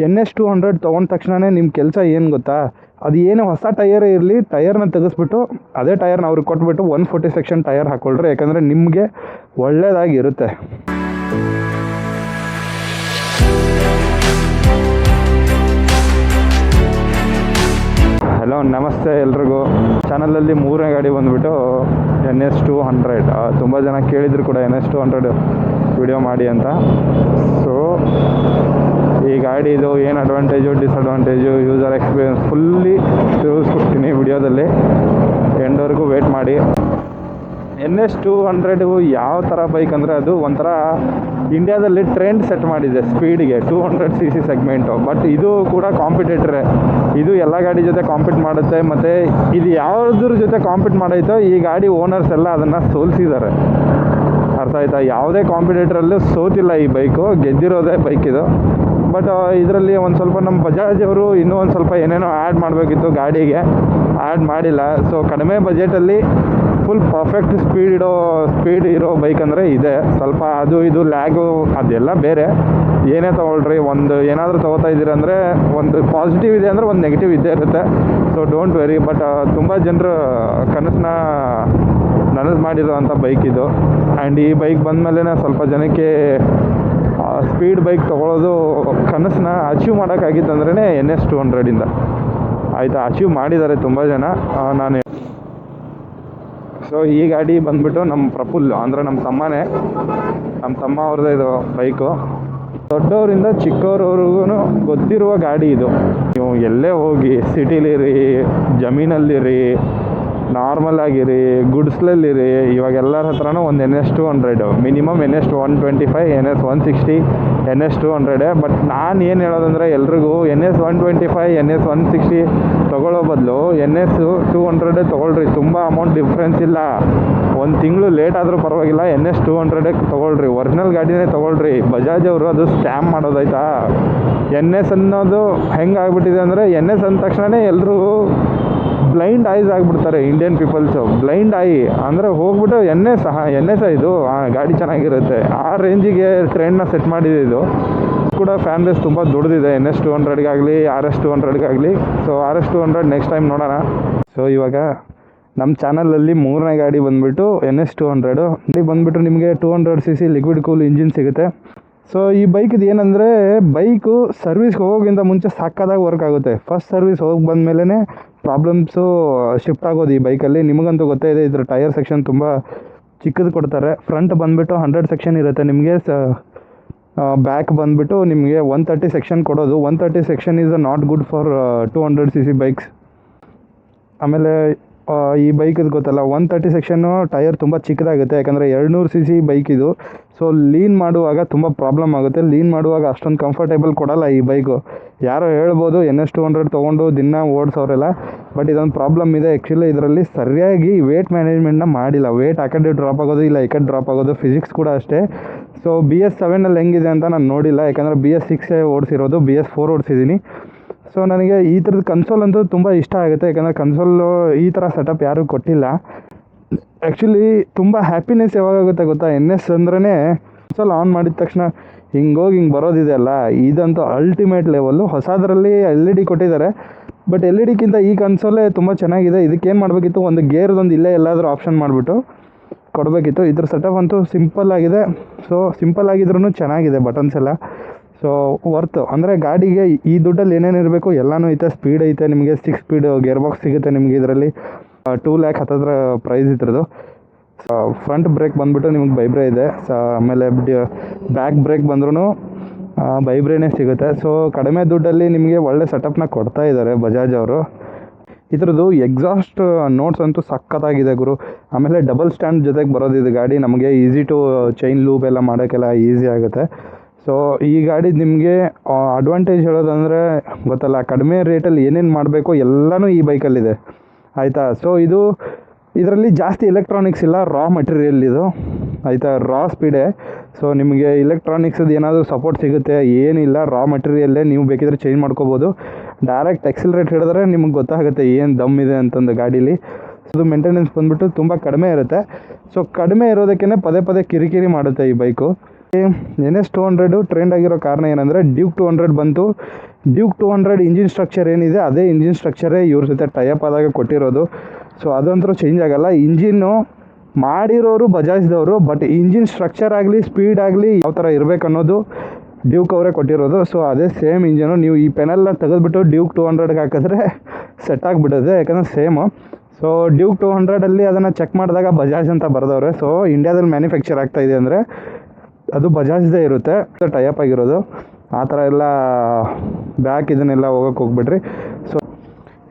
NS200 ತೊಗೊಂಡ ತಕ್ಷಣವೇ ನಿಮ್ಮ ಕೆಲಸ ಏನು ಗೊತ್ತಾ, ಅದು ಏನು ಹೊಸ ಟಯರೇ ಇರಲಿ, ಟಯರ್ನ ತೆಗೆಸ್ಬಿಟ್ಟು ಅದೇ ಟಯರ್ನ ಅವ್ರಿಗೆ ಕೊಟ್ಬಿಟ್ಟು 140 ಸೆಕ್ಷನ್ ಟಯರ್ ಹಾಕ್ಕೊಳ್ರಿ. ಯಾಕಂದರೆ ನಿಮಗೆ ಒಳ್ಳೆಯದಾಗಿರುತ್ತೆ. ಹಲೋ ನಮಸ್ತೆ ಎಲ್ರಿಗೂ. ಚಾನಲಲ್ಲಿ ಮೂರನೇ ಗಾಡಿ ಬಂದುಬಿಟ್ಟು NS200. ತುಂಬ ಜನ ಕೇಳಿದ್ರು ಕೂಡ NS200 ವಿಡಿಯೋ ಮಾಡಿ ಅಂತ. ಸೊ ಈ ಗಾಡಿದು ಏನು advantage disadvantage user experience fully ತಿಳಿಸ್ಕೊಡ್ತೀನಿ ವಿಡಿಯೋದಲ್ಲಿ. ಎಂಡ್ವರೆಗೂ ವೇಟ್ ಮಾಡಿ. NS200 ಯಾವ ಥರ ಬೈಕ್ ಅಂದರೆ ಅದು ಒಂಥರ ಇಂಡಿಯಾದಲ್ಲಿ ಟ್ರೆಂಡ್ ಸೆಟ್ ಮಾಡಿದೆ ಸ್ಪೀಡಿಗೆ, 200cc ಸೆಗ್ಮೆಂಟು. ಬಟ್ ಇದು ಕೂಡ ಕಾಂಪಿಟೇಟರೇ. ಇದು ಎಲ್ಲ ಗಾಡಿ ಜೊತೆ ಕಾಂಪೀಟ್ ಮಾಡುತ್ತೆ. ಮತ್ತು ಇದು ಯಾವುದ್ರ ಜೊತೆ ಕಾಂಪೀಟ್ ಮಾಡೈತೋ ಈ ಗಾಡಿ ಓನರ್ಸ್ ಎಲ್ಲ ಅದನ್ನು ಸೋಲಿಸಿದ್ದಾರೆ. ಅರ್ಥ ಆಯ್ತಾ? ಯಾವುದೇ ಕಾಂಪಿಟೇಟರಲ್ಲೂ ಸೋತಿಲ್ಲ ಈ ಬೈಕು, ಗೆದ್ದಿರೋದೇ ಬೈಕ್ ಇದು. ಬಟ್ ಇದರಲ್ಲಿ ಒಂದು ಸ್ವಲ್ಪ ನಮ್ಮ ಬಜಾಜ್ ಅವರು ಇನ್ನೂ ಒಂದು ಸ್ವಲ್ಪ ಏನೇನೋ ಆ್ಯಡ್ ಮಾಡಬೇಕಿತ್ತು ಗಾಡಿಗೆ, ಆ್ಯಡ್ ಮಾಡಿಲ್ಲ. ಸೊ ಕಡಿಮೆ ಬಜೆಟಲ್ಲಿ ಫುಲ್ ಪರ್ಫೆಕ್ಟ್ ಸ್ಪೀಡ್ ಇರೋ ಬೈಕ್ ಅಂದರೆ ಇದೆ. ಸ್ವಲ್ಪ ಅದು ಇದು ಲ್ಯಾಗು ಅದೆಲ್ಲ ಬೇರೆ. ಏನೇ ತೊಗೊಳ್ರಿ, ಒಂದು ಏನಾದರೂ ತೊಗೋತಾ ಇದ್ದೀರ ಅಂದರೆ ಒಂದು ಪಾಸಿಟಿವ್ ಇದೆ ಅಂದರೆ ಒಂದು ನೆಗೆಟಿವ್ ಇದ್ದೇ ಇರುತ್ತೆ. So don't very. ಬಟ್ ತುಂಬ ಜನರು ಕನಸನ್ನ ನನಸು ಮಾಡಿರೋವಂಥ ಬೈಕ್ ಇದು. ಆ್ಯಂಡ್ ಈ ಬೈಕ್ ಬಂದಮೇಲೆ ಸ್ವಲ್ಪ ಜನಕ್ಕೆ ಸ್ಪೀಡ್ ಬೈಕ್ ತೊಗೊಳ್ಳೋದು ಕನಸನ್ನ ಅಚೀವ್ ಮಾಡೋಕ್ಕಾಗಿತ್ತಂದ್ರೇ NS200 ಆಯಿತಾ. ಅಚೀವ್ ಮಾಡಿದ್ದಾರೆ ತುಂಬ ಜನ. ನಾನು ಸೊ ಈ ಗಾಡಿ ಬಂದುಬಿಟ್ಟು ನಮ್ಮ ಪ್ರಫುಲ್ ಅಂದರೆ ನಮ್ಮ ತಮ್ಮ ಅವ್ರದ್ದೇ ಇದು ಬೈಕು. ದೊಡ್ಡವರಿಂದ ಚಿಕ್ಕವ್ರವ್ರಿಗೂ ಗೊತ್ತಿರುವ ಗಾಡಿ ಇದು. ನೀವು ಎಲ್ಲೇ ಹೋಗಿ, ಸಿಟಿಲಿರಿ, ಜಮೀನಲ್ಲಿರಿ, ನಾರ್ಮಲ್ ಆಗಿರಿ, ಗುಡ್ಸ್ಲಲ್ಲಿರಿ, ಇವಾಗ ಎಲ್ಲರ ಹತ್ರನೂ ಒಂದು NS200 minimum. NS125, NS160, NS200. But ನಾನು ಏನು ಹೇಳೋದಂದರೆ ಎಲ್ರಿಗೂ NS125, NS160 ತೊಗೊಳ್ಳೋ ಬದಲು NS200 ತೊಗೊಳ್ರಿ. ತುಂಬ ಅಮೌಂಟ್ ಡಿಫ್ರೆನ್ಸ್ ಇಲ್ಲ. ಒಂದು ತಿಂಗಳು ಲೇಟ್ ಆದರೂ ಪರವಾಗಿಲ್ಲ, NS200 ತೊಗೊಳ್ರಿ. ಒರಿಜಿನಲ್ ಗಾಡಿನೇ ತೊಗೊಳ್ರಿ. ಬಜಾಜ್ ಅವರು ಅದು ಸ್ಕ್ಯಾಮ್ ಮಾಡೋದಾಯ್ತಾ. NS ಅನ್ನೋದು ಹೆಂಗೆ ಆಗ್ಬಿಟ್ಟಿದೆ ಅಂದರೆ, NS ಅಂದ ತಕ್ಷಣವೇ ಎಲ್ಲರೂ ಬ್ಲೈಂಡ್ ಐಸ್ ಆಗಿಬಿಡ್ತಾರೆ. ಇಂಡಿಯನ್ ಪೀಪಲ್ಸು ಬ್ಲೈಂಡ್ ಐ ಅಂದರೆ ಹೋಗ್ಬಿಟ್ಟು NS ಇದು ಗಾಡಿ ಚೆನ್ನಾಗಿರುತ್ತೆ, ಆ ರೇಂಜಿಗೆ ಟ್ರೆಂಡ್ನ ಸೆಟ್ ಮಾಡಿದೆ. ಇದು ಕೂಡ ಫ್ಯಾನ್ ಬೇಸ್ ತುಂಬ ದೊಡ್ಡದಿದೆ NS200ಗಾಗಲಿ RS200ಗಾಗಲಿ. ಸೊ RS200 ನೆಕ್ಸ್ಟ್ ಟೈಮ್ ನೋಡೋಣ. ಸೊ ಇವಾಗ ನಮ್ಮ ಚಾನಲಲ್ಲಿ ಮೂರನೇ ಗಾಡಿ ಬಂದುಬಿಟ್ಟು NS200. ಇಲ್ಲಿ ಬಂದುಬಿಟ್ಟು ನಿಮಗೆ 200cc ಲಿಕ್ವಿಡ್ ಕೂಲ್ ಇಂಜಿನ್ ಸಿಗುತ್ತೆ. ಸೊ ಈ ಬೈಕಿದು ಏನಂದರೆ, ಬೈಕು ಸರ್ವಿಸ್ಗೆ ಹೋಗೋಕ್ಕಿಂತ ಮುಂಚೆ ಸಾಕಾದಾಗ ವರ್ಕ್ ಆಗುತ್ತೆ. ಫಸ್ಟ್ ಸರ್ವಿಸ್ ಹೋಗಿ ಬಂದಮೇಲೆ ಪ್ರಾಬ್ಲಮ್ಸು ಶಿಫ್ಟ್ ಆಗೋದು ಈ ಬೈಕಲ್ಲಿ. ನಿಮಗಂತೂ ಗೊತ್ತೇ ಇದೆ, ಇದ್ರ ಟೈರ್ ಸೆಕ್ಷನ್ ತುಂಬ ಚಿಕ್ಕದು ಕೊಡ್ತಾರೆ. ಫ್ರಂಟ್ ಬಂದುಬಿಟ್ಟು 100 ಸೆಕ್ಷನ್ ಇರುತ್ತೆ ನಿಮಗೆ. ಬ್ಯಾಕ್ ಬಂದುಬಿಟ್ಟು ನಿಮಗೆ 130 ಸೆಕ್ಷನ್ ಕೊಡೋದು. 130 section is not good for 200cc bikes. ಆಮೇಲೆ ಈ ಬೈಕಿದು ಗೊತ್ತಲ್ಲ, 130 ಸೆಕ್ಷನ್ನು ಟೈರ್ ತುಂಬ ಚಿಕ್ಕದಾಗುತ್ತೆ. ಯಾಕಂದರೆ 200cc ಬೈಕ್ ಇದು. ಸೊ ಲೀನ್ ಮಾಡುವಾಗ ತುಂಬ ಪ್ರಾಬ್ಲಮ್ ಆಗುತ್ತೆ. ಲೀನ್ ಮಾಡುವಾಗ ಅಷ್ಟೊಂದು ಕಂಫರ್ಟೇಬಲ್ ಕೊಡಲ್ಲ ಈ ಬೈಕು. ಯಾರೋ ಹೇಳ್ಬೋದು NS200 ತೊಗೊಂಡು ದಿನ ಓಡಿಸೋರೆಲ್ಲ. ಬಟ್ ಇದೊಂದು ಪ್ರಾಬ್ಲಮ್ ಇದೆ. ಆ್ಯಕ್ಚುಲಿ ಇದರಲ್ಲಿ ಸರಿಯಾಗಿ ವೇಟ್ ಮ್ಯಾನೇಜ್ಮೆಂಟ್ನ ಮಾಡಿಲ್ಲ. ವೇಟ್ ಆ ಕಡೆ ಡ್ರಾಪ್ ಆಗೋದು, ಇಲ್ಲ ಈ ಕಡೆ ಡ್ರಾಪ್ ಆಗೋದು. ಫಿಸಿಕ್ಸ್ ಕೂಡ ಅಷ್ಟೇ. ಸೊ BS7 ಹೆಂಗಿದೆ ಅಂತ ನಾನು ನೋಡಿಲ್ಲ, ಯಾಕಂದರೆ BS6 ಓಡಿಸಿರೋದು, BS4 ಓಡಿಸಿದ್ದೀನಿ. ಸೊ ನನಗೆ ಈ ಥರದ ಕನ್ಸೋಲ್ ಅಂತೂ ತುಂಬ ಇಷ್ಟ ಆಗುತ್ತೆ. ಯಾಕಂದರೆ ಕನ್ಸೋಲು ಈ ಥರ ಸೆಟಪ್ ಯಾರೂ ಕೊಟ್ಟಿಲ್ಲ. ಆ್ಯಕ್ಚುಲಿ ತುಂಬ ಹ್ಯಾಪಿನೆಸ್ ಯಾವಾಗುತ್ತೆ ಗೊತ್ತಾ, NS ಅಂದ್ರೇ ಕನ್ಸೋಲ್ ಆನ್ ಮಾಡಿದ ತಕ್ಷಣ ಹಿಂಗೆ ಬರೋದಿದೆ ಅಲ್ಲ, ಇದಂತೂ ಅಲ್ಟಿಮೇಟ್ ಲೆವೆಲ್ಲು. ಹೊಸದರಲ್ಲಿ LED ಕೊಟ್ಟಿದ್ದಾರೆ. ಬಟ್ LEDಕ್ಕಿಂತ ಈ ಕನ್ಸೋಲೇ ತುಂಬ ಚೆನ್ನಾಗಿದೆ. ಇದಕ್ಕೇನು ಮಾಡಬೇಕಿತ್ತು, ಒಂದು ಗೇರ್ದೊಂದು ಇಲ್ಲೇ ಎಲ್ಲಾದರೂ ಆಪ್ಷನ್ ಮಾಡಿಬಿಟ್ಟು ಕೊಡಬೇಕಿತ್ತು. ಇದ್ರ ಸೆಟಪ್ ಅಂತೂ ಸಿಂಪಲ್ ಆಗಿದೆ. ಸೊ ಸಿಂಪಲ್ ಆಗಿದ್ರೂ ಚೆನ್ನಾಗಿದೆ ಬಟನ್ಸ್ ಎಲ್ಲ. ಸೊ ವರ್ತ್ ಅಂದರೆ ಗಾಡಿಗೆ ಈ ದುಡ್ಡಲ್ಲಿ ಏನೇನು ಇರಬೇಕು ಎಲ್ಲನೂ ಐತೆ. ಸ್ಪೀಡ್ ಐತೆ, ನಿಮಗೆ 6 ಸ್ಪೀಡ್ ಗೇರ್ ಬಾಕ್ಸ್ ಸಿಗುತ್ತೆ ನಿಮಗೆ ಇದರಲ್ಲಿ. 2 lakh ಹತ್ತಿರ ಪ್ರೈಸ್ ಇದ್ರದ್ದು. ಫ್ರಂಟ್ ಬ್ರೇಕ್ ಬಂದುಬಿಟ್ಟು ನಿಮಗೆ ವೈಬ್ರೇ ಇದೆ. ಆಮೇಲೆ ಬ್ಯಾಕ್ ಬ್ರೇಕ್ ಬಂದ್ರೂ ವೈಬ್ರೇನೇ ಸಿಗುತ್ತೆ. ಸೊ ಕಡಿಮೆ ದುಡ್ಡಲ್ಲಿ ನಿಮಗೆ ಒಳ್ಳೆ ಸೆಟಪ್ನ ಕೊಡ್ತಾ ಇದ್ದಾರೆ ಬಜಾಜ್ ಅವರು. ಇದ್ರದ್ದು ಎಕ್ಸಾಸ್ಟ್ ನೋಟ್ಸ್ ಅಂತೂ ಸಖತ್ತಾಗಿದೆ ಗುರು. ಆಮೇಲೆ ಡಬಲ್ ಸ್ಟ್ಯಾಂಡ್ ಜೊತೆಗೆ ಬರೋದಿದೆ ಗಾಡಿ. ನಮಗೆ ಈಸಿ ಟು ಚೈನ್ ಲೂಪ್ ಎಲ್ಲ ಮಾಡೋಕ್ಕೆಲ್ಲ ಈಸಿ ಆಗುತ್ತೆ. ಸೊ ಈ ಗಾಡಿ ನಿಮಗೆ ಅಡ್ವಾಂಟೇಜ್ ಹೇಳೋದಂದರೆ ಗೊತ್ತಲ್ಲ, ಕಡಿಮೆ ರೇಟಲ್ಲಿ ಏನೇನು ಮಾಡಬೇಕು ಎಲ್ಲನೂ ಈ ಬೈಕಲ್ಲಿದೆ ಆಯಿತಾ. ಸೊ ಇದರಲ್ಲಿ ಜಾಸ್ತಿ ಎಲೆಕ್ಟ್ರಾನಿಕ್ಸ್ ಇಲ್ಲ, ರಾ ಮೆಟೀರಿಯಲ್ ಇದು ಆಯಿತಾ, ರಾ ಸ್ಪೀಡೇ. ಸೊ ನಿಮಗೆ ಎಲೆಕ್ಟ್ರಾನಿಕ್ಸದು ಏನಾದರೂ ಸಪೋರ್ಟ್ ಸಿಗುತ್ತೆ, ಏನಿಲ್ಲ, ರಾ ಮೆಟೀರಿಯಲ್ಲೇ. ನೀವು ಬೇಕಿದ್ರೆ ಚೇಂಜ್ ಮಾಡ್ಕೋಬೋದು. ಡೈರೆಕ್ಟ್ ಎಕ್ಸಿಲರೇಟ್ ಹಿಡಿದ್ರೆ ನಿಮಗೆ ಗೊತ್ತಾಗುತ್ತೆ ಏನು ದಮ್ ಇದೆ ಅಂತಂದು ಗಾಡೀಲಿ. ಅದು ಮೇಂಟೆನೆನ್ಸ್ ಬಂದುಬಿಟ್ಟು ತುಂಬ ಕಡಿಮೆ ಇರುತ್ತೆ. ಸೊ ಕಡಿಮೆ ಇರೋದಕ್ಕೇ ಪದೇ ಕಿರಿಕಿರಿ ಮಾಡುತ್ತೆ ಈ ಬೈಕು. NS200 ಟ್ರೆಂಡ್ ಆಗಿರೋ ಕಾರಣ ಏನಂದರೆ ಡ್ಯೂಕ್ 200 ಬಂತು. ಡ್ಯೂಕ್ 200 ಇಂಜಿನ್ ಸ್ಟ್ರಕ್ಚರ್ ಏನಿದೆ ಅದೇ ಇಂಜಿನ್ ಸ್ಟ್ರಕ್ಚರೇ ಇವ್ರ ಜೊತೆ ಟೈಅಪ್ ಆದಾಗ ಕೊಟ್ಟಿರೋದು. ಸೊ ಅದಂತೂ ಚೇಂಜ್ ಆಗೋಲ್ಲ. ಇಂಜಿನ್ನು ಮಾಡಿರೋರು ಬಜಾಜ್ದವರು, ಬಟ್ ಇಂಜಿನ್ ಸ್ಟ್ರಕ್ಚರ್ ಆಗಲಿ ಸ್ಪೀಡ್ ಆಗಲಿ ಯಾವ ಥರ ಇರಬೇಕು ಅನ್ನೋದು ಡ್ಯೂಕ್ ಅವರೇ ಕೊಟ್ಟಿರೋದು. ಸೊ ಅದೇ ಸೇಮ್ ಇಂಜಿನು. ನೀವು ಈ ಪೆನೆಲ್ಲ ತೆಗೆದುಬಿಟ್ಟು ಡ್ಯೂಕ್ 200ಗೆ ಹಾಕಿದ್ರೆ ಸೆಟ್ ಆಗಿಬಿಡೋದೆ, ಯಾಕಂದರೆ ಸೇಮು. ಸೊ ಡ್ಯೂಕ್ 200ಅಲ್ಲಿ ಅದನ್ನು ಚೆಕ್ ಮಾಡಿದಾಗ ಬಜಾಜ್ ಅಂತ ಬರೆದವ್ರೆ. ಸೊ ಇಂಡಿಯಾದಲ್ಲಿ ಮ್ಯಾನುಫ್ಯಾಕ್ಚರ್ ಆಗ್ತಾಯಿದೆ ಅಂದರೆ ಅದು ಬಜಾಜ್ದೇ ಇರುತ್ತೆ, ಟೈಅಪ್ ಆಗಿರೋದು. ಆ ಥರ ಎಲ್ಲ ಬ್ಯಾಕ್ ಇದನ್ನೆಲ್ಲ ಹೋಗೋಕ್ಕೆ ಹೋಗ್ಬಿಡ್ರಿ. ಸೊ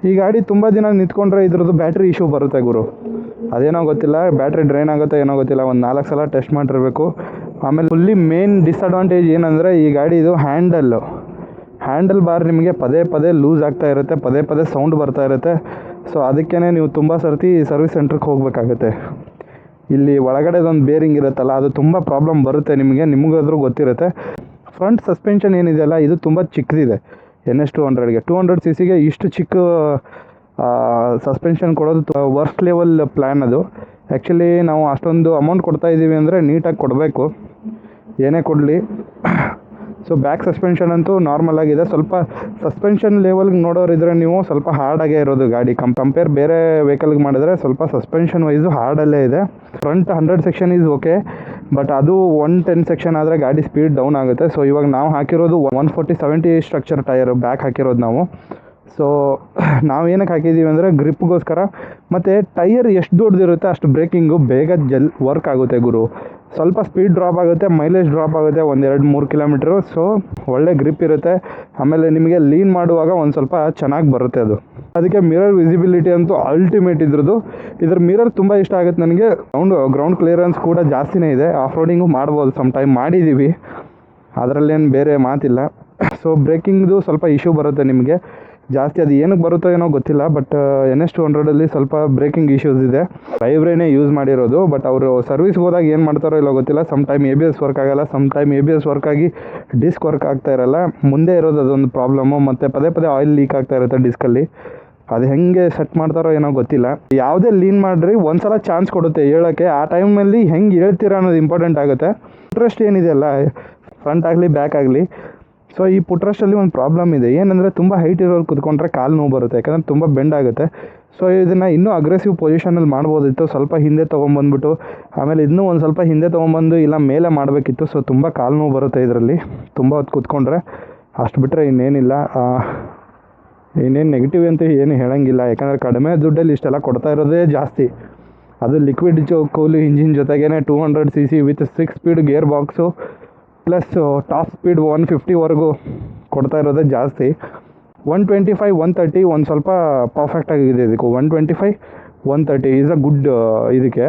ಈ ಗಾಡಿ ತುಂಬ ದಿನ ನಿಂತ್ಕೊಂಡ್ರೆ ಇದ್ರದ್ದು ಬ್ಯಾಟ್ರಿ ಇಶ್ಯೂ ಬರುತ್ತೆ ಗುರು. ಅದೇನೋ ಗೊತ್ತಿಲ್ಲ, ಬ್ಯಾಟ್ರಿ ಡ್ರೈನ್ ಆಗುತ್ತೋ ಏನೋ ಗೊತ್ತಿಲ್ಲ. ಒಂದು 4 ಸಲ ಟೆಸ್ಟ್ ಮಾಡಿರಬೇಕು. ಆಮೇಲೆ ಫುಲ್ಲಿ ಮೇನ್ ಡಿಸಡ್ವಾಂಟೇಜ್ ಏನಂದರೆ ಈ ಗಾಡಿದು ಹ್ಯಾಂಡಲ್ ಬಾರ್ ನಿಮಗೆ ಪದೇ ಪದೇ ಲೂಸ್ ಆಗ್ತಾ ಇರುತ್ತೆ, ಪದೇ ಪದೇ ಸೌಂಡ್ ಬರ್ತಾ ಇರುತ್ತೆ. ಸೊ ಅದಕ್ಕೇ ನೀವು ತುಂಬ ಸರ್ತಿ ಸರ್ವಿಸ್ ಸೆಂಟ್ರಿಗೆ ಹೋಗಬೇಕಾಗುತ್ತೆ. ಇಲ್ಲಿ ಒಳಗಡೆದೊಂದು ಬೇರಿಂಗ್ ಇರುತ್ತಲ್ಲ, ಅದು ತುಂಬ ಪ್ರಾಬ್ಲಮ್ ಬರುತ್ತೆ ನಿಮಗಾದ್ರೂ ಗೊತ್ತಿರುತ್ತೆ. ಫ್ರಂಟ್ ಸಸ್ಪೆನ್ಷನ್ ಏನಿದೆಯಲ್ಲ, ಇದು ತುಂಬ ಚಿಕ್ಕದಿದೆ. NS 200ಗೆ 200cc ಇಷ್ಟು ಚಿಕ್ಕ ಸಸ್ಪೆನ್ಷನ್ ಕೊಡೋದು ವರ್ಸ್ಟ್ ಲೆವೆಲ್ ಪ್ಲ್ಯಾನ್ ಅದು. ಆ್ಯಕ್ಚುಲಿ ನಾವು ಅಷ್ಟೊಂದು ಅಮೌಂಟ್ ಕೊಡ್ತಾ ಇದ್ದೀವಿ ಅಂದರೆ ನೀಟಾಗಿ ಕೊಡಬೇಕು, ಏನೇ ಕೊಡಲಿ. ಸೊ ಬ್ಯಾಕ್ ಸಸ್ಪೆನ್ಷನ್ ಅಂತೂ ನಾರ್ಮಲ್ ಆಗಿದೆ. ಸ್ವಲ್ಪ ಸಸ್ಪೆನ್ಷನ್ ಲೆವೆಲ್ಗೆ ನೋಡೋರಿದ್ರೆ ನೀವು ಸ್ವಲ್ಪ ಹಾರ್ಡಾಗೇ ಇರೋದು ಗಾಡಿ. ಕಂಪೇರ್ ಬೇರೆ ವೆಹಿಕಲ್ಗೆ ಮಾಡಿದ್ರೆ ಸ್ವಲ್ಪ ಸಸ್ಪೆನ್ಷನ್ ವೈಸು ಹಾರ್ಡಲ್ಲೇ ಇದೆ. Front 100 section is okay, but ಅದು 110 ಸೆಕ್ಷನ್ ಆದರೆ ಗಾಡಿ ಸ್ಪೀಡ್ ಡೌನ್ ಆಗುತ್ತೆ. ಸೊ ಇವಾಗ ನಾವು ಹಾಕಿರೋದು 140/70 ಸ್ಟ್ರಕ್ಚರ್ ಟೈರು ಬ್ಯಾಕ್ ಹಾಕಿರೋದು ನಾವು. ಸೊ ನಾವು ಏನಕ್ಕೆ ಹಾಕಿದ್ದೀವಿ ಅಂದರೆ ಗ್ರಿಪ್ಗೋಸ್ಕರ. ಮತ್ತು ಟೈರ್ ಎಷ್ಟು ದೊಡ್ಡದಿರುತ್ತೆ ಅಷ್ಟು ಬ್ರೇಕಿಂಗು ಬೇಗ ವರ್ಕ್ ಆಗುತ್ತೆ ಗುರು. ಸ್ವಲ್ಪ ಸ್ಪೀಡ್ ಡ್ರಾಪ್ ಆಗುತ್ತೆ, ಮೈಲೇಜ್ ಡ್ರಾಪ್ ಆಗುತ್ತೆ 1-2-3 ಕಿಲೋಮೀಟ್ರು. ಸೊ ಒಳ್ಳೆ ಗ್ರಿಪ್ ಇರುತ್ತೆ. ಆಮೇಲೆ ನಿಮಗೆ ಲೀನ್ ಮಾಡುವಾಗ ಒಂದು ಸ್ವಲ್ಪ ಚೆನ್ನಾಗಿ ಬರುತ್ತೆ ಅದು. ಅದಕ್ಕೆ ಮಿರರ್ ವಿಸಿಬಿಲಿಟಿ ಅಂತೂ ಅಲ್ಟಿಮೇಟ್ ಇದ್ರ ಮಿರರ್ ತುಂಬ ಇಷ್ಟ ಆಗುತ್ತೆ ನನಗೆ. ಗ್ರೌಂಡ್ ಕ್ಲಿಯರೆನ್ಸ್ ಕೂಡ ಜಾಸ್ತಿನೇ ಇದೆ. ಆಫ್ ರೋಡಿಂಗು ಮಾಡ್ಬೋದು, ಸಮ್ ಟೈಮ್ ಮಾಡಿದ್ದೀವಿ, ಅದರಲ್ಲೇನು ಬೇರೆ ಮಾತಿಲ್ಲ. ಸೊ ಬ್ರೇಕಿಂಗ್ದು ಸ್ವಲ್ಪ ಇಶ್ಯೂ ಬರುತ್ತೆ ನಿಮಗೆ ಜಾಸ್ತಿ. ಅದು ಏನಕ್ಕೆ ಬರುತ್ತೋ ಏನೋ ಗೊತ್ತಿಲ್ಲ, ಬಟ್ NS 200ಅಲ್ಲಿ ಸ್ವಲ್ಪ ಬ್ರೇಕಿಂಗ್ ಇಶ್ಯೂಸ್ ಇದೆ. ಡ್ರೈವ್ರೇನೇ ಯೂಸ್ ಮಾಡಿರೋದು, ಬಟ್ ಅವರು ಸರ್ವಿಸ್ಗೆ ಹೋದಾಗ ಏನು ಮಾಡ್ತಾರೋ ಇಲ್ಲ ಗೊತ್ತಿಲ್ಲ. ಸಮ್ ಟೈಮ್ ABS ವರ್ಕ್ ಆಗೋಲ್ಲ, ಸಮ್ ಟೈಮ್ ABS ವರ್ಕ್ ಆಗಿ ಡಿಸ್ಕ್ ವರ್ಕ್ ಆಗ್ತಾ ಇರೋಲ್ಲ. ಮುಂದೆ ಇರೋದು ಅದೊಂದು ಪ್ರಾಬ್ಲಮ್ಮು. ಮತ್ತು ಪದೇ ಪದೇ ಆಯಿಲ್ ಲೀಕ್ ಆಗ್ತಾ ಇರುತ್ತೆ ಡಿಸ್ಕಲ್ಲಿ. ಅದು ಹೆಂಗೆ ಸೆಟ್ ಮಾಡ್ತಾರೋ ಏನೋ ಗೊತ್ತಿಲ್ಲ. ಯಾವುದೇ ಲೀನ್ ಮಾಡಿರಿ ಒಂದು ಸಲ ಚಾನ್ಸ್ ಕೊಡುತ್ತೆ ಹೇಳೋಕ್ಕೆ. ಆ ಟೈಮಲ್ಲಿ ಹೆಂಗೆ ಹೇಳ್ತೀರಾ ಅನ್ನೋದು ಇಂಪಾರ್ಟೆಂಟ್ ಆಗುತ್ತೆ. ಇಂಟ್ರೆಸ್ಟ್ ಏನಿದೆಯಲ್ಲ, ಫ್ರಂಟ್ ಆಗಲಿ ಬ್ಯಾಕ್ ಆಗಲಿ. ಸೊ ಈ ಪುಟ್ರಸ್ಟಲ್ಲಿ ಒಂದು ಪ್ರಾಬ್ಲಮ್ ಇದೆ, ಏನಂದರೆ ತುಂಬ ಹೈಟ್ ಇರೋರು ಕುತ್ಕೊಂಡ್ರೆ ಕಾಲು ನೋವು ಬರುತ್ತೆ, ಯಾಕಂದರೆ ತುಂಬ ಬೆಂಡ್ ಆಗುತ್ತೆ. ಸೊ ಇದನ್ನು ಇನ್ನೂ ಅಗ್ರೆಸಿವ್ ಪೊಸಿಷನಲ್ಲಿ ಮಾಡ್ಬೋದಿತ್ತು, ಸ್ವಲ್ಪ ಹಿಂದೆ ತೊಗೊಂಬಂದ್ಬಿಟ್ಟು. ಆಮೇಲೆ ಇನ್ನೂ ಒಂದು ಸ್ವಲ್ಪ ಹಿಂದೆ ತೊಗೊಂಬಂದು ಇಲ್ಲ ಮೇಲೆ ಮಾಡಬೇಕಿತ್ತು. ಸೊ ತುಂಬ ಕಾಲು ನೋವು ಬರುತ್ತೆ ಇದರಲ್ಲಿ ತುಂಬ ಹೊತ್ತು ಕೂತ್ಕೊಂಡ್ರೆ. ಅಷ್ಟು ಬಿಟ್ಟರೆ ಇನ್ನೇನಿಲ್ಲ. ಇನ್ನೇನು ನೆಗೆಟಿವ್ ಅಂತ ಏನು ಹೇಳೋಂಗಿಲ್ಲ, ಯಾಕಂದರೆ ಕಡಿಮೆ ದುಡ್ಡಲ್ಲಿ ಇಷ್ಟೆಲ್ಲ ಕೊಡ್ತಾ ಇರೋದೇ ಜಾಸ್ತಿ. ಅದು ಲಿಕ್ವಿಡ್ ಕೂಲ್ ಇಂಜಿನ್ ಜೊತೆಗೇ 200cc with 6 speed gear box plus top speed 150ವರೆಗೂ ಕೊಡ್ತಾ ಇರೋದೇ ಜಾಸ್ತಿ. 125, 130 ಒಂದು ಸ್ವಲ್ಪ ಪರ್ಫೆಕ್ಟಾಗಿದೆ. ಇದಕ್ಕೆ 125, 130 ಈಸ್ ಅ ಗುಡ್ ಇದಕ್ಕೆ.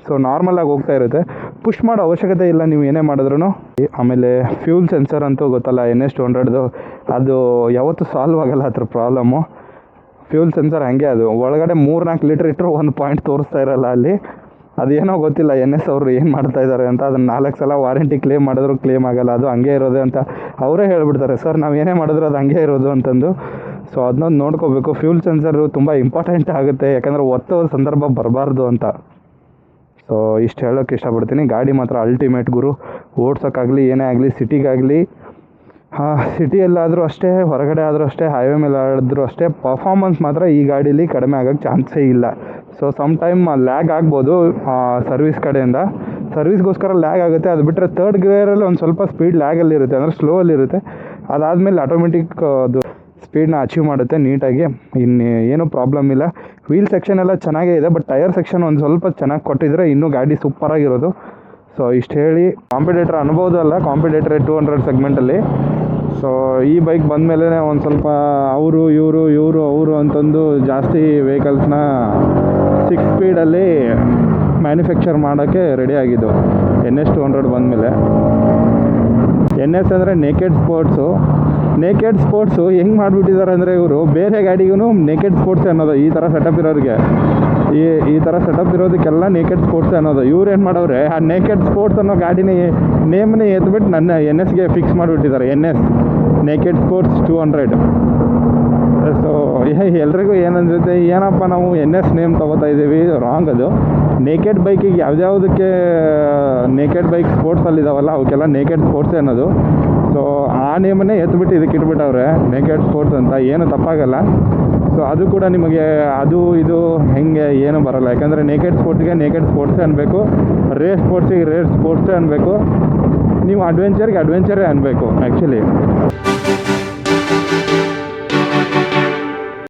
ಸೊ ನಾರ್ಮಲಾಗಿ ಹೋಗ್ತಾ ಇರುತ್ತೆ, ಪುಷ್ ಮಾಡೋ ಅವಶ್ಯಕತೆ ಇಲ್ಲ ನೀವು ಏನೇ ಮಾಡಿದ್ರೂ. ಆಮೇಲೆ ಫ್ಯೂಲ್ ಸೆನ್ಸರ್ ಅಂತೂ ಗೊತ್ತಲ್ಲ NS 200ದು, ಅದು ಯಾವತ್ತೂ ಸಾಲ್ವ್ ಆಗೋಲ್ಲ ಅದ್ರ ಪ್ರಾಬ್ಲಮ್ಮು. ಫ್ಯೂಲ್ ಸೆನ್ಸರ್ ಹಾಗೆ ಅದು ಒಳಗಡೆ 3-4 ಲೀಟ್ರ್ ಇಟ್ಟರು 1 ಪಾಯಿಂಟ್ ತೋರಿಸ್ತಾ ಇರೋಲ್ಲ ಅಲ್ಲಿ. ಅದೇನೋ ಗೊತ್ತಿಲ್ಲ NS ಅವರು ಏನು ಮಾಡ್ತಾ ಇದ್ದಾರೆ ಅಂತ. ಅದನ್ನು 4 ಸಲ ವಾರಂಟಿ ಕ್ಲೇಮ್ ಮಾಡಿದ್ರು ಕ್ಲೇಮ್ ಆಗೋಲ್ಲ, ಅದು ಹಂಗೆ ಇರೋದೆ ಅಂತ ಅವರೇ ಹೇಳ್ಬಿಡ್ತಾರೆ. ಸರ್ ನಾವು ಏನೇ ಮಾಡಿದ್ರು ಅದು ಹಂಗೆ ಇರೋದು ಅಂತಂದು. ಸೊ ಅದನ್ನೊಂದು ನೋಡ್ಕೋಬೇಕು. ಫ್ಯೂಲ್ ಸೆನ್ಸರು ತುಂಬ ಇಂಪಾರ್ಟೆಂಟ್ ಆಗುತ್ತೆ, ಯಾಕಂದರೆ ಒತ್ತೋ ಸಂದರ್ಭ ಬರಬಾರ್ದು ಅಂತ. ಸೊ ಇಷ್ಟು ಹೇಳೋಕ್ಕೆ ಇಷ್ಟಪಡ್ತೀನಿ. ಗಾಡಿ ಮಾತ್ರ ಅಲ್ಟಿಮೇಟ್ ಗುರು. ಓಡ್ಸೋಕ್ಕಾಗಲಿ ಏನೇ ಆಗಲಿ, ಸಿಟಿಗಾಗಲಿ, ಸಿಟಿಯಲ್ಲಾದರೂ ಅಷ್ಟೇ, ಹೊರಗಡೆ ಆದರೂ ಅಷ್ಟೇ, ಹೈವೇ ಮೇಲೆ ಆದರೂ ಅಷ್ಟೇ, ಪರ್ಫಾರ್ಮೆನ್ಸ್ ಮಾತ್ರ ಈ ಗಾಡೀಲಿ ಕಡಿಮೆ ಆಗೋಕ್ಕೆ ಚಾನ್ಸೇ ಇಲ್ಲ. ಸೊ ಸಮ್ ಟೈಮ್ ಲ್ಯಾಗ್ ಆಗ್ಬೋದು ಸರ್ವಿಸ್ ಕಡೆಯಿಂದ, ಸರ್ವಿಸ್ಗೋಸ್ಕರ ಲ್ಯಾಗ್ ಆಗುತ್ತೆ. ಅದು ಬಿಟ್ಟರೆ ಥರ್ಡ್ ಗೇರಲ್ಲಿ ಒಂದು ಸ್ವಲ್ಪ ಸ್ಪೀಡ್ ಲ್ಯಾಗಲ್ಲಿರುತ್ತೆ, ಅಂದರೆ ಸ್ಲೋ ಅಲ್ಲಿರುತ್ತೆ. ಅದಾದಮೇಲೆ ಆಟೋಮೆಟಿಕ್ ಅದು ಸ್ಪೀಡನ್ನ ಅಚೀವ್ ಮಾಡುತ್ತೆ ನೀಟಾಗಿ. ಇನ್ನು ಏನೂ ಪ್ರಾಬ್ಲಮ್ ಇಲ್ಲ. ವೀಲ್ ಸೆಕ್ಷನ್ ಎಲ್ಲ ಚೆನ್ನಾಗೇ ಇದೆ, ಬಟ್ ಟೈರ್ ಸೆಕ್ಷನ್ ಒಂದು ಸ್ವಲ್ಪ ಚೆನ್ನಾಗಿ ಕೊಟ್ಟಿದ್ರೆ ಇನ್ನೂ ಗಾಡಿ ಸೂಪರಾಗಿರೋದು. ಸೊ ಇಷ್ಟು ಹೇಳಿ, ಕಾಂಪಿಟೇಟರ್ ಅನ್ಬೋದು ಅಲ್ಲ, ಕಾಂಪಿಟೇಟರ್ 200 ಸೆಗ್ಮೆಂಟಲ್ಲಿ. ಸೊ ಈ ಬೈಕ್ ಬಂದಮೇಲೆ ಒಂದು ಸ್ವಲ್ಪ ಅವರು ಅಂತಂದು ಜಾಸ್ತಿ ವೆಹಿಕಲ್ಸ್ನ 6 ಸ್ಪೀಡಲ್ಲಿ ಮ್ಯಾನುಫ್ಯಾಕ್ಚರ್ ಮಾಡೋಕ್ಕೆ ರೆಡಿ ಆಗಿದ್ದು NS 200 ಬಂದಮೇಲೆ. NS ಅಂದರೆ ನೇಕೆಡ್ ಸ್ಪೋರ್ಟ್ಸು ಹೆಂಗೆ ಮಾಡಿಬಿಟ್ಟಿದ್ದಾರೆ ಅಂದರೆ ಇವರು ಬೇರೆ ಗಾಡಿಗೂ ನೇಕೆಡ್ ಸ್ಪೋರ್ಟ್ಸ್ ಅನ್ನೋದು. ಈ ಥರ ಸೆಟಪ್ ಇರೋರಿಗೆ, ಈ ಥರ ಸೆಟಪ್ ಇರೋದಕ್ಕೆಲ್ಲ ನೇಕೆಡ್ ಸ್ಪೋರ್ಟ್ಸ್ ಅನ್ನೋದು. ಇವ್ರು ಏನು ಮಾಡವ್ರೆ, ಆ ನೇಕೆಡ್ ಸ್ಪೋರ್ಟ್ಸ್ ಅನ್ನೋ ಗಾಡಿನ ನೇಮ್ನೇ ಎತ್ಬಿಟ್ಟು ನನ್ನ NSಗೆ ಫಿಕ್ಸ್ ಮಾಡಿಬಿಟ್ಟಿದ್ದಾರೆ. NS naked sports 200. ಸೊ ಎಲ್ರಿಗೂ ಏನನ್ಸುತ್ತೆ, ಏನಪ್ಪ ನಾವು NS ನೇಮ್ ತೊಗೋತಾ ಇದ್ದೀವಿ, ರಾಂಗ್ ಅದು. ನೇಕೆಡ್ ಬೈಕಿಗೆ ಯಾವ್ದ್ಯಾವುದಕ್ಕೆ ನೇಕೆಡ್ ಬೈಕ್ ಸ್ಪೋರ್ಟ್ಸಲ್ಲಿದ್ದಾವಲ್ಲ ಅವಕ್ಕೆಲ್ಲ ನೇಕೆಡ್ ಸ್ಪೋರ್ಟ್ಸ್ ಅನ್ನೋದು. ಸೊ ಆ ನೇಮನ್ನೇ ಎತ್ಬಿಟ್ಟು ಇದಕ್ಕೆ ಇಟ್ಬಿಟ್ಟವ್ರೆ ನೇಕೆಡ್ ಸ್ಪೋರ್ಟ್ಸ್ ಅಂತ. ಏನು ತಪ್ಪಾಗಲ್ಲ. ಸೊ ಅದು ಕೂಡ ನಿಮಗೆ ಅದು ಇದು ಹೆಂಗೆ ಏನು ಬರೋಲ್ಲ. ಯಾಕಂದರೆ ನೇಕೆಡ್ ಸ್ಪೋರ್ಟ್ಸ್ಗೆ ನೇಕೆಡ್ ಸ್ಪೋರ್ಟ್ಸೇ ಅನ್ಬೇಕು, ರೇಸ್ ಸ್ಪೋರ್ಟ್ಸಿಗೆ ರೇಸ್ ಸ್ಪೋರ್ಟ್ಸೇ ಅನ್ಬೇಕು, ನೀವು ಅಡ್ವೆಂಚರ್ಗೆ ಅಡ್ವೆಂಚರೇ ಅನ್ಬೇಕು ಆ್ಯಕ್ಚುಲಿ.